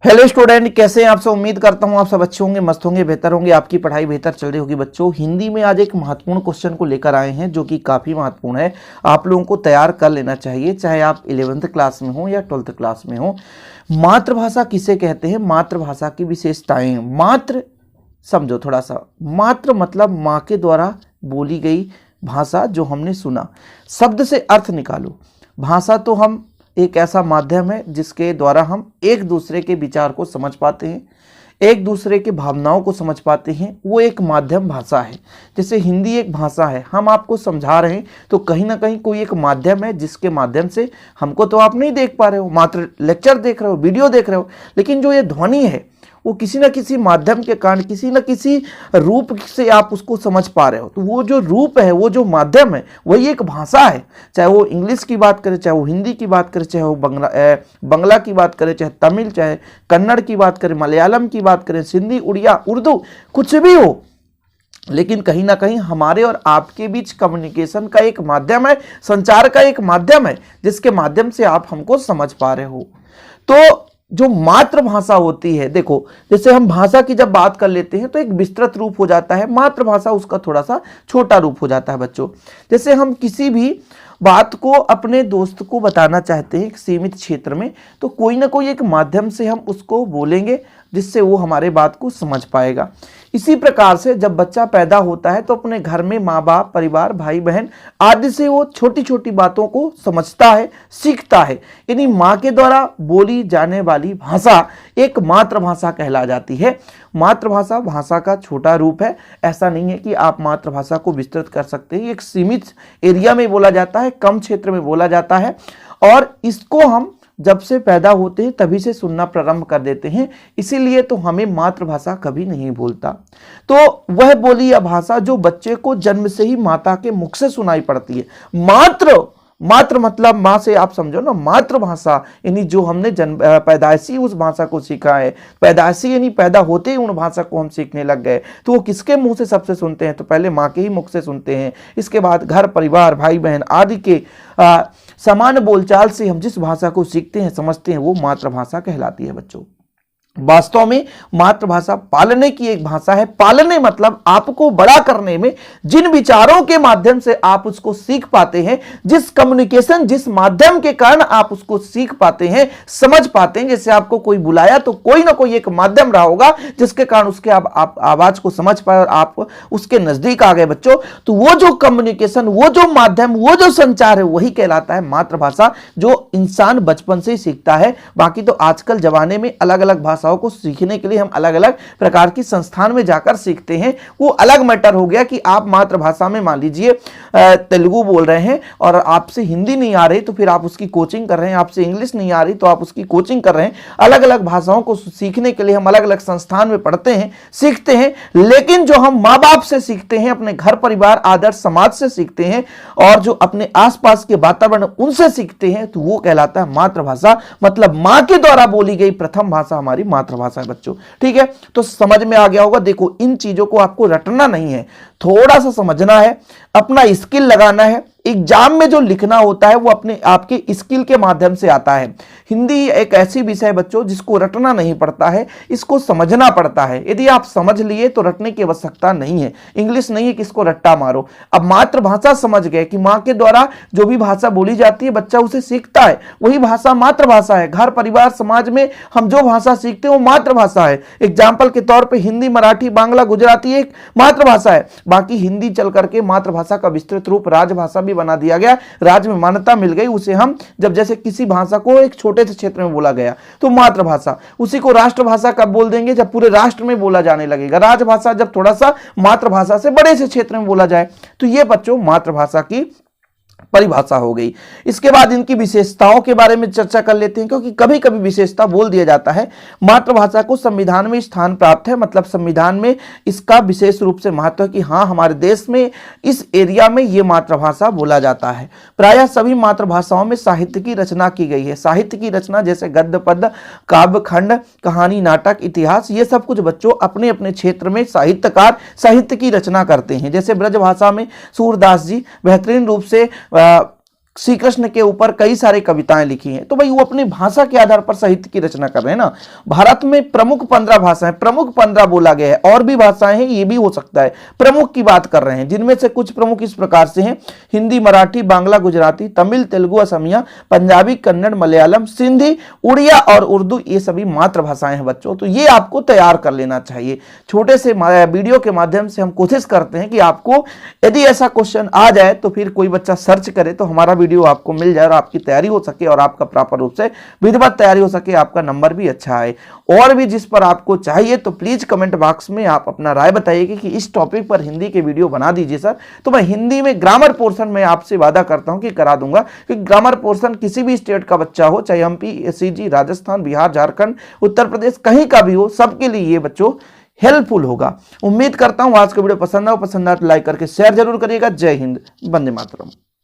Hello student, कैसे हैं आप सब। उम्मीद करता हूं आप सब अच्छे होंगे, मस्त होंगे, बेहतर होंगे, आपकी पढ़ाई बेहतर चल रही होगी। बच्चों, हिंदी में आज एक महत्वपूर्ण क्वेश्चन को लेकर आए हैं जो कि काफ़ी महत्वपूर्ण है। आप लोगों को तैयार कर लेना चाहिए, चाहे आप 11th क्लास में हो या 12th क्लास में हो। मातृभाषा किसे कहते हैं, मातृभाषा की विशेषताएं। मातृ समझो थोड़ा सा। मातृ मतलब माँ के द्वारा बोली गई भाषा जो हमने सुना। शब्द से अर्थ निकालो। भाषा तो हम एक ऐसा माध्यम है जिसके द्वारा हम एक दूसरे के विचार को समझ पाते हैं, एक दूसरे के भावनाओं को समझ पाते हैं। वो एक माध्यम भाषा है। जैसे हिंदी एक भाषा है, हम आपको समझा रहे हैं तो कहीं ना कहीं कोई एक माध्यम है जिसके माध्यम से हमको तो आप नहीं देख पा रहे हो, मात्र लेक्चर देख रहे हो, वीडियो देख रहे हो, लेकिन जो ये ध्वनि है वो किसी न किसी माध्यम के कारण, किसी न किसी रूप से आप उसको समझ पा रहे हो। तो वो जो रूप है, वो जो माध्यम है, वही एक भाषा है। चाहे वो इंग्लिश की बात करें, चाहे वो हिंदी की बात करें, चाहे वो बंगला की बात करें, चाहे तमिल, चाहे कन्नड़ की बात करें, मलयालम की बात करें, सिंधी, उड़िया, उर्दू, कुछ भी हो, लेकिन कहीं ना कहीं हमारे और आपके बीच कम्युनिकेशन का एक माध्यम है, संचार का एक माध्यम है, जिसके माध्यम से आप हमको समझ पा रहे हो। तो जो मातृभाषा होती है, देखो जैसे हम भाषा की जब बात कर लेते हैं तो एक विस्तृत रूप हो जाता है, मातृभाषा उसका थोड़ा सा छोटा रूप हो जाता है। बच्चों, जैसे हम किसी भी बात को अपने दोस्त को बताना चाहते हैं एक सीमित क्षेत्र में, तो कोई ना कोई एक माध्यम से हम उसको बोलेंगे जिससे वो हमारे बात को समझ पाएगा। इसी प्रकार से जब बच्चा पैदा होता है तो अपने घर में माँ बाप, परिवार, भाई बहन आदि से वो छोटी छोटी बातों को समझता है, सीखता है। यानी माँ के द्वारा बोली जाने वाली भाषा एक मातृभाषा कहला जाती है। मातृभाषा भाषा का छोटा रूप है। ऐसा नहीं है कि आप मातृभाषा को विस्तृत कर सकते हैं। एक सीमित एरिया में बोला जाता है, कम क्षेत्र में बोला जाता है, और इसको हम जब से पैदा होते हैं तभी से सुनना प्रारंभ कर देते हैं। इसीलिए तो हमें मातृभाषा कभी नहीं भूलता। तो वह बोली या भाषा जो बच्चे को जन्म से ही माता के मुख से सुनाई पड़ती है। मात्र मतलब माँ से, आप समझो ना, मातृभाषा यानी जो हमने पैदाइशी उस भाषा को सीखा है। पैदाइशी यानी पैदा होते ही उन भाषा को हम सीखने लग गए। तो वो किसके मुंह से सबसे सुनते हैं, तो पहले माँ के ही मुख से सुनते हैं। इसके बाद घर परिवार, भाई बहन आदि के समान बोलचाल से हम जिस भाषा को सीखते हैं, समझते हैं, वो मातृभाषा कहलाती है। बच्चों, वास्तव में मातृभाषा पालने की एक भाषा है। पालने मतलब आपको बड़ा करने में जिन विचारों के माध्यम से आप उसको सीख पाते हैं, जिस कम्युनिकेशन, जिस माध्यम के कारण आप उसको सीख पाते हैं, समझ पाते हैं। जैसे आपको कोई बुलाया तो कोई ना कोई एक माध्यम रहा होगा जिसके कारण उसके आप आवाज को समझ पाए और आप उसके नजदीक आ गए। बच्चों, तो वो जो कम्युनिकेशन, वो जो माध्यम, वो जो संचार है, वही कहलाता है मातृभाषा, जो इंसान बचपन से ही सीखता है। बाकी तो आजकल जमाने में अलग अलग भाषाओं को सीखने के लिए हम अलग अलग प्रकार की संस्थान में जाकर सीखते हैं। वो अलग मैटर हो गया कि आप मातृभाषा में मान लीजिए तेलुगु बोल रहे हैं और आपसे हिंदी नहीं आ रही तो फिर आप उसकी कोचिंग कर रहे हैं, आपसे इंग्लिश नहीं आ रही तो आप उसकी कोचिंग कर रहे हैं। अलग अलग भाषाओं को सीखने के लिए हम अलग अलग संस्थान में पढ़ते हैं, सीखते हैं। लेकिन जो हम माँ बाप से सीखते हैं, अपने घर परिवार, आदर्श समाज से सीखते हैं, और जो अपने आसपास के वातावरण उनसे सीखते हैं, तो वो कहलाता है मातृभाषा। मतलब माँ के द्वारा बोली गई प्रथम भाषा हमारी मातृभाषा है। बच्चों, ठीक है, तो समझ में आ गया होगा। देखो, इन चीजों को आपको रटना नहीं है, थोड़ा सा समझना है, अपना स्किल लगाना है। एग्जाम में जो लिखना होता है वो अपने आपके स्किल के माध्यम से आता है। हिंदी एक ऐसी विषय है बच्चों जिसको रटना नहीं पड़ता है, इसको समझना पड़ता है। यदि आप समझ लिए तो रटने की आवश्यकता नहीं है। इंग्लिश नहीं है कि इसको रट्टा मारो। अब मातृभाषा समझ गए कि माँ के द्वारा जो भी भाषा बोली जाती है बच्चा उसे सीखता है, वही भाषा मातृभाषा है। घर परिवार समाज में हम जो भाषा सीखते हैं वो मातृभाषा है। एग्जाम्पल के तौर पर हिंदी, मराठी, बांग्ला, गुजराती एक मातृभाषा है। बाकी हिंदी चल करके मातृभाषा का विस्तृत रूप राजभाषा बना दिया गया, राज्य में मान्यता मिल गई उसे। हम जब जैसे किसी भाषा को एक छोटे से क्षेत्र में बोला गया तो मातृभाषा, उसी को राष्ट्रभाषा कब बोल देंगे, जब पूरे राष्ट्र में बोला जाने लगेगा। राजभाषा जब थोड़ा सा मातृभाषा से बड़े से क्षेत्र में बोला जाए। तो ये बच्चों मातृभाषा की परिभाषा हो गई। इसके बाद इनकी विशेषताओं के बारे में चर्चा कर लेते हैं, क्योंकि कभी कभी विशेषता बोल दिया जाता है। मातृभाषा को संविधान में स्थान प्राप्त है, मतलब संविधान में इसका विशेष रूप से महत्व है कि हाँ, हमारे देश में इस एरिया में ये मातृभाषा बोला जाता है। प्रायः सभी मातृभाषाओं में साहित्य की रचना की गई है। साहित्य की रचना जैसे गद्य, पद्य, काव्य, खंड, कहानी, नाटक, इतिहास, ये सब कुछ बच्चों अपने अपने क्षेत्र में साहित्यकार साहित्य की रचना करते हैं। जैसे ब्रजभाषा में सूरदास जी बेहतरीन रूप से श्री कृष्ण के ऊपर कई सारे कविताएं लिखी हैं। तो भाई वो अपनी भाषा के आधार पर साहित्य की रचना कर रहे हैं ना। भारत में प्रमुख 15 भाषाएं, प्रमुख 15 बोला गया है, और भी भाषाएं हैं, ये भी हो सकता है, प्रमुख की बात कर रहे हैं, जिनमें से कुछ प्रमुख इस प्रकार से हैं: हिंदी, मराठी, बांग्ला, गुजराती, तमिल, तेलुगु, असमिया, पंजाबी, कन्नड़, मलयालम, सिंधी, उड़िया और उर्दू, ये सभी मातृभाषाएं हैं बच्चों। तो ये आपको तैयार कर लेना चाहिए। छोटे से वीडियो के माध्यम से हम कोशिश करते हैं कि आपको यदि ऐसा क्वेश्चन आ जाए तो फिर कोई बच्चा सर्च करे तो हमारा वीडियो आपको मिल जाए और आपकी तैयारी हो सके और आपका प्रॉपर रूप से विधिवत तैयारी हो सके, आपका नंबर भी अच्छा आए। और भी जिस पर आपको चाहिए तो प्लीज कमेंट बॉक्स में आप अपना राय बताइए कि इस टॉपिक पर हिंदी के वीडियो बना दीजिए सर। तो मैं हिंदी में ग्रामर पोर्शन में आपसे वादा करता हूं कि करा दूंगा, कि ग्रामर पोर्शन किसी भी स्टेट का बच्चा हो, चाहे एमपी, एससीजी, राजस्थान, बिहार, झारखंड, उत्तर प्रदेश, कहीं का भी हो, सबके लिए ये बच्चों हेल्पफुल होगा। उम्मीद करता हूं आज का वीडियो पसंद आए तो लाइक करके शेयर जरूर करिएगा। जय हिंद, वंदे मातरम।